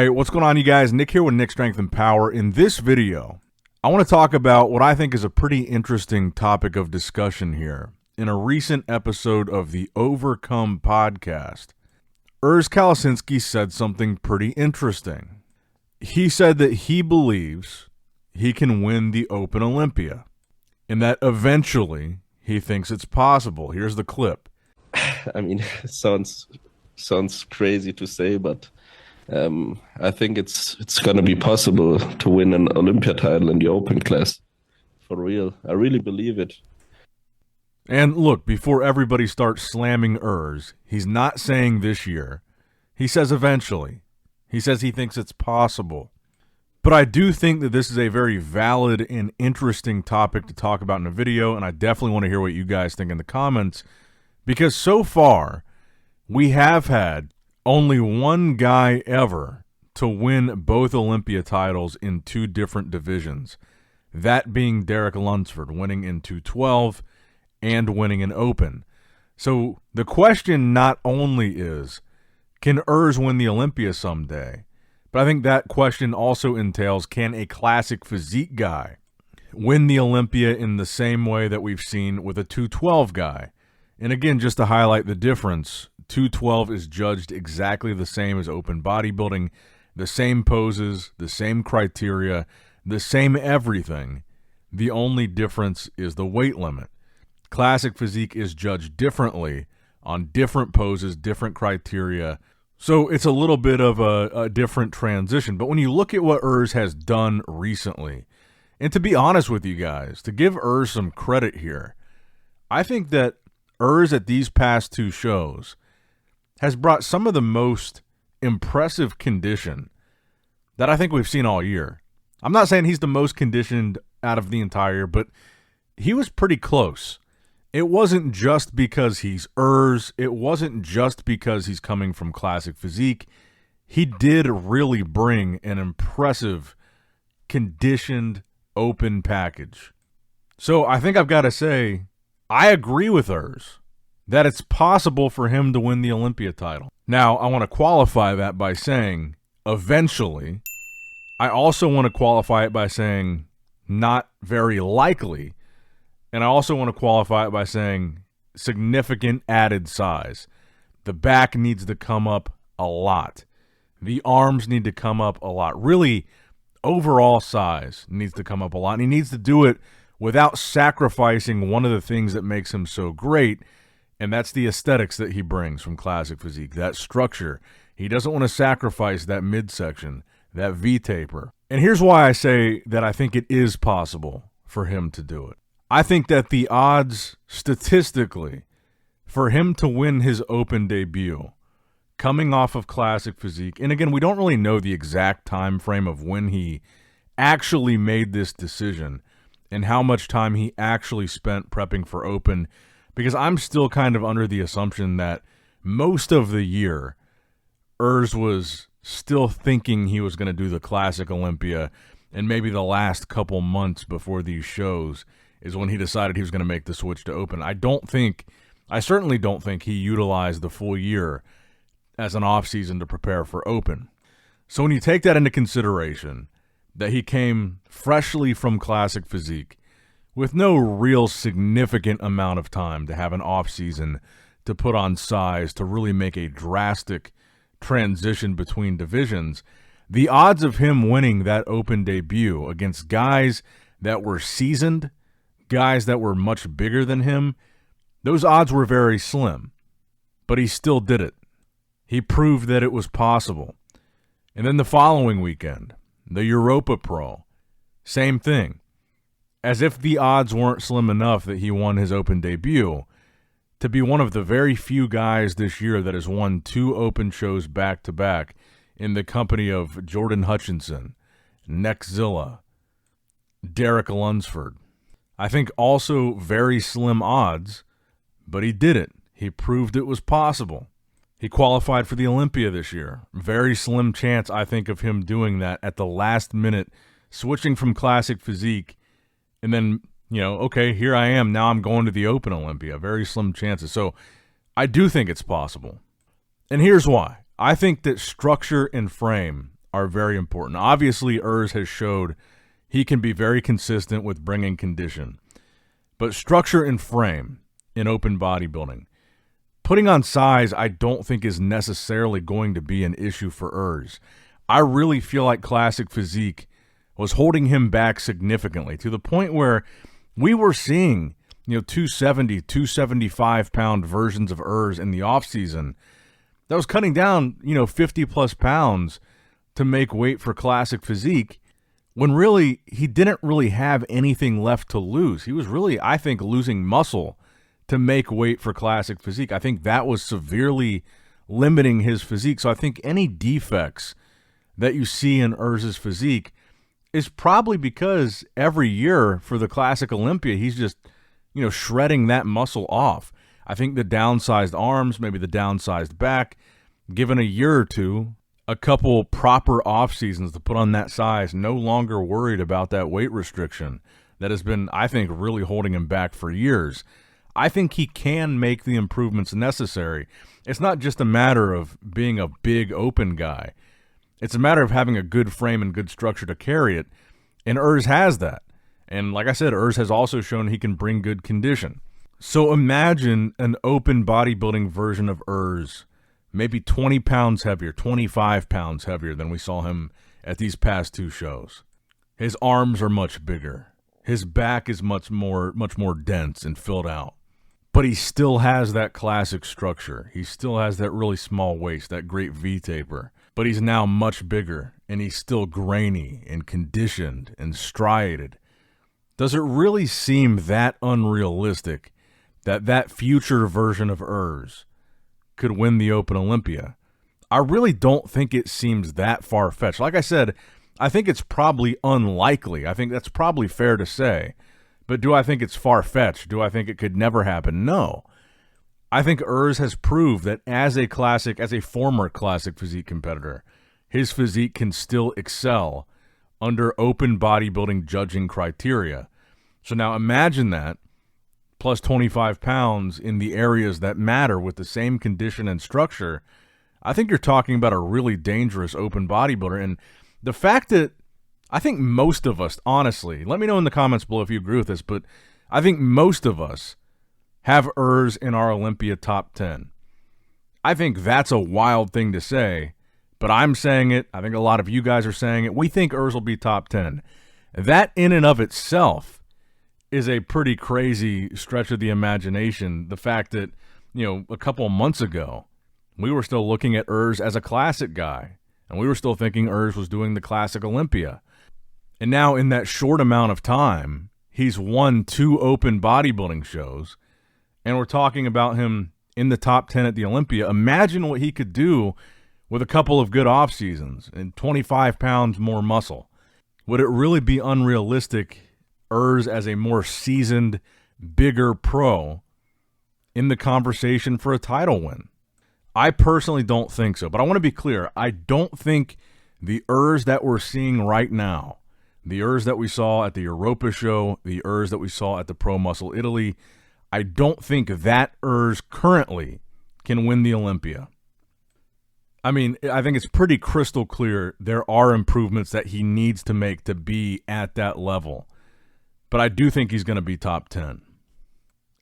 right, what's going on, you guys? Nick here with Nick Strength and Power. In this video, I want to talk about what I think is a pretty interesting topic of discussion here. In a recent episode of the Overcome podcast, Urs Kalecinski said something pretty interesting. He said that he believes he can win the Open Olympia, and that eventually he thinks it's possible. Here's the clip. I mean, it sounds crazy to say, but I think it's going to be possible to win an Olympia title in the Open class. For real. I really believe it. And look, before everybody starts slamming Urs, he's not saying this year. He says eventually. He says he thinks it's possible. But I do think that this is a very valid and interesting topic to talk about in a video, and I definitely want to hear what you guys think in the comments, because so far, we have had only one guy ever to win both Olympia titles in two different divisions, that being Derek Lunsford, winning in 212 and winning an Open. So the question not only is, can Urs win the Olympia someday? But I think that question also entails, can a classic physique guy win the Olympia in the same way that we've seen with a 212 guy? And again, just to highlight the difference, 212 is judged exactly the same as open bodybuilding, the same poses, the same criteria, the same everything. The only difference is the weight limit. Classic physique is judged differently on different poses, different criteria. So it's a little bit of a different transition. But when you look at what Urs has done recently, and to be honest with you guys, to give Urs some credit here, I think that Urs at these past two shows has brought some of the most impressive condition that I think we've seen all year. I'm not saying he's the most conditioned out of the entire year, but he was pretty close. It wasn't just because he's Urs. It wasn't just because he's coming from classic physique. He did really bring an impressive conditioned open package. So I think I've got to say, I agree with Urs that it's possible for him to win the Olympia title. Now, I want to qualify that by saying eventually. I also want to qualify it by saying not very likely. And I also want to qualify it by saying significant added size. The back needs to come up a lot. The arms need to come up a lot. Really, overall size needs to come up a lot. And he needs to do it without sacrificing one of the things that makes him so great, and that's the aesthetics that he brings from classic physique, that structure. He doesn't want to sacrifice that midsection, that V-taper. And here's why I say that I think it is possible for him to do it. I think that the odds, statistically, for him to win his Open debut, coming off of classic physique, and again, we don't really know the exact time frame of when he actually made this decision and how much time he actually spent prepping for Open, because I'm still kind of under the assumption that most of the year, Urs was still thinking he was going to do the classic Olympia, and maybe the last couple months before these shows is when he decided he was going to make the switch to Open. I certainly don't think he utilized the full year as an off-season to prepare for Open. So when you take that into consideration, that he came freshly from classic physique with no real significant amount of time to have an off-season to put on size to really make a drastic transition between divisions, the odds of him winning that Open debut against guys that were seasoned, guys that were much bigger than him, those odds were very slim. But he still did it. He proved that it was possible. And then the following weekend, the Europa Pro, same thing. As if the odds weren't slim enough that he won his Open debut, to be one of the very few guys this year that has won two Open shows back-to-back in the company of Jordan Hutchinson, Nexzilla, Derek Lunsford. I think also very slim odds, but he did it. He proved it was possible. He qualified for the Olympia this year. Very slim chance, I think, of him doing that at the last minute, switching from classic physique, and then, okay, here I am. Now I'm going to the Open Olympia. Very slim chances. So I do think it's possible. And here's why. I think that structure and frame are very important. Obviously, Urs has showed he can be very consistent with bringing condition. But structure and frame in open bodybuilding, putting on size, I don't think is necessarily going to be an issue for Urs. I really feel like classic physique was holding him back significantly to the point where we were seeing, 270, 275-pound versions of Urs in the offseason that was cutting down, 50-plus pounds to make weight for classic physique when really he didn't really have anything left to lose. He was really, I think, losing muscle to make weight for classic physique. I think that was severely limiting his physique. So I think any defects that you see in Urs's physique is probably because every year for the classic Olympia, he's just, shredding that muscle off. I think the downsized arms, maybe the downsized back, given a year or two, a couple proper off seasons to put on that size, no longer worried about that weight restriction that has been, I think, really holding him back for years. I think he can make the improvements necessary. It's not just a matter of being a big open guy. It's a matter of having a good frame and good structure to carry it, and Urs has that. And like I said, Urs has also shown he can bring good condition. So imagine an open bodybuilding version of Urs, maybe 20 pounds heavier, 25 pounds heavier than we saw him at these past two shows. His arms are much bigger. His back is much more dense and filled out. But he still has that classic structure. He still has that really small waist, that great V-taper. But he's now much bigger, and he's still grainy and conditioned and striated. Does it really seem that unrealistic that future version of Urs could win the Open Olympia? I really don't think it seems that far-fetched. Like I said, I think it's probably unlikely. I think that's probably fair to say. But do I think it's far-fetched? Do I think it could never happen? No. I think Urs has proved that as a former classic physique competitor, his physique can still excel under open bodybuilding judging criteria. So now imagine that, plus 25 pounds in the areas that matter with the same condition and structure. I think you're talking about a really dangerous open bodybuilder. And the fact that I think most of us, honestly, let me know in the comments below if you agree with this, but I think most of us have Urs in our Olympia top 10. I think that's a wild thing to say, but I'm saying it. I think a lot of you guys are saying it. We think Urs will be top 10. That in and of itself is a pretty crazy stretch of the imagination. The fact that, a couple of months ago, we were still looking at Urs as a classic guy, and we were still thinking Urs was doing the classic Olympia. And now in that short amount of time, he's won 2 open bodybuilding shows, and we're talking about him in the top 10 at the Olympia. Imagine what he could do with a couple of good off seasons and 25 pounds more muscle. Would it really be unrealistic, Urs as a more seasoned, bigger pro in the conversation for a title win? I personally don't think so, but I want to be clear. I don't think the Urs that we're seeing right now, the Urs that we saw at the Europa show, the Urs that we saw at the Pro Muscle Italy, I don't think that Urs currently can win the Olympia. I mean, I think it's pretty crystal clear there are improvements that he needs to make to be at that level. But I do think he's going to be top 10.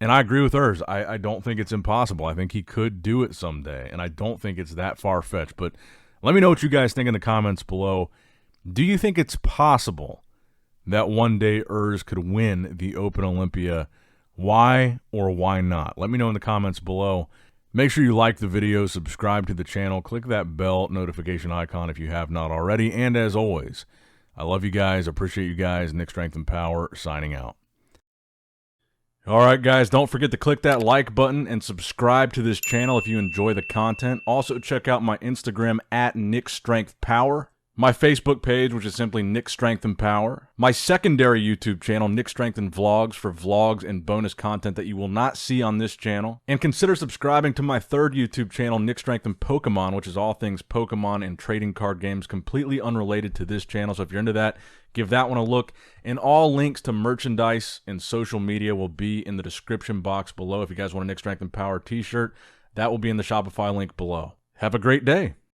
And I agree with Urs. I don't think it's impossible. I think he could do it someday, and I don't think it's that far-fetched. But let me know what you guys think in the comments below. Do you think it's possible that one day Urs could win the Open Olympia? Why or why not? Let me know in the comments below. Make sure you like the video, subscribe to the channel, click that bell notification icon if you have not already. And as always, I love you guys, appreciate you guys. Nick Strength and Power signing out. All right, guys, don't forget to click that like button and subscribe to this channel if you enjoy the content. Also, check out my Instagram at Nick Strength Power, my Facebook page, which is simply Nick Strength and Power, my secondary YouTube channel, Nick Strength and Vlogs, for vlogs and bonus content that you will not see on this channel. And consider subscribing to my third YouTube channel, Nick Strength and Pokemon, which is all things Pokemon and trading card games, completely unrelated to this channel. So if you're into that, give that one a look. And all links to merchandise and social media will be in the description box below. If you guys want a Nick Strength and Power t-shirt, that will be in the Shopify link below. Have a great day.